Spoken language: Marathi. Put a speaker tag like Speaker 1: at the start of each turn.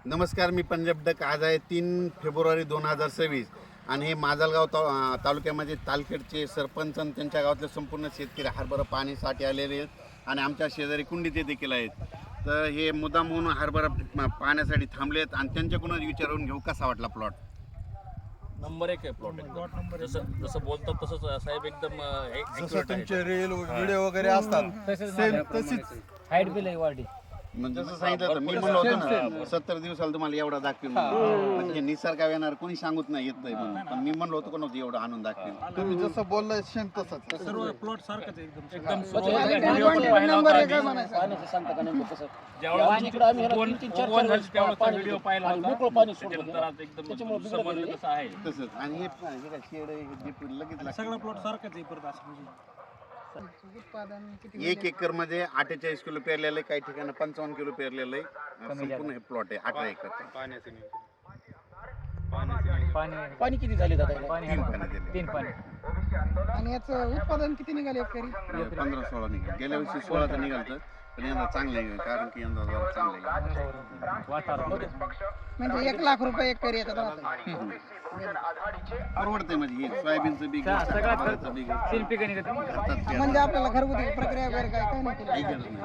Speaker 1: नमस्कार, मी पंजाब डक. आज आहे 3 फेब्रुवारी 2026 आणि हे माजलगाव तालुक्यामध्ये तालखेडचे सरपंच आणि त्यांच्या गावातले संपूर्ण शेतकरी हरभरा पाणीसाठी आलेले आहेत आणि आमच्या शेजारी कुंडीते देखील आहेत. तर हे मुद्दाम म्हणून हरभरा पाण्यासाठी थांबलेत आणि त्यांच्याकडून विचारून घेऊ कसा वाटला प्लॉट.
Speaker 2: नंबर 1 आहे प्लॉट. जसं बोलतात तसंच साहेब एकदम
Speaker 3: जसं तुमचे रील व्हिडिओ वगैरे असतात सेम तशीच
Speaker 4: हाईट बी लई वाढली.
Speaker 1: म्हणजे जसं सांगितलं होतं, मी म्हणलो होतो ना 70 दिवसाला तुम्हाला एवढा दाखवेल म्हणजे निसर्ग येणार कोणी सांगत नाही येत नाही म्हणून. पण मी म्हणलो होतो कोण एवढं आणून दाखवेल.
Speaker 3: तुम्ही जसं बोललाय सेम तसंच
Speaker 2: सर्व प्लॉट सारखंच आहे एकदम
Speaker 4: पाण्याचं सांगता का नेमकं कसं? पाणीकडे आम्ही ह्याला 3-4
Speaker 2: व्हिडिओ पाहिला
Speaker 4: आणि
Speaker 2: होता.
Speaker 4: मोकळं पाणी सोडलं.
Speaker 2: त्याच्यानंतर आज एकदम
Speaker 4: त्याच्यामुळे
Speaker 2: समजलं कसं आहे.
Speaker 1: तसंच आणि हे काय शेड लगेच लागतं.
Speaker 2: सगळा प्लॉट सारखाच आहे परत असं म्हणजे
Speaker 1: 1 एकर मध्ये 48 किलो पेरलेलं आहे, काही ठिकाणी 55 किलो पेरलेलं आहे. संपूर्ण हे प्लॉट आहे 18 एकरचा.
Speaker 4: पाणी किती झाले दादा?
Speaker 1: 3 पाणी दिले.
Speaker 4: 3 पाणी.
Speaker 5: आणि याचं उत्पादन किती निघाले एकरी?
Speaker 1: 15-16 निघाल. गेल्या वर्षी 16 निघालतं, पण यंदा चांगलं आहे कारण की यंदा जरा चांगलं आहे.
Speaker 4: वातावरण
Speaker 5: म्हणजे 1 लाख रुपये एकरी येतात आता.
Speaker 1: परवडते म्हणजे हे सोयाबीनचं बी घेऊ, हरभऱ्याचं बी घेऊ. हातात घ्या.
Speaker 5: म्हणजे आपल्याला घरगुती प्रक्रिया वगैरे काय काय नाही केलं.
Speaker 1: काही गरज नाही.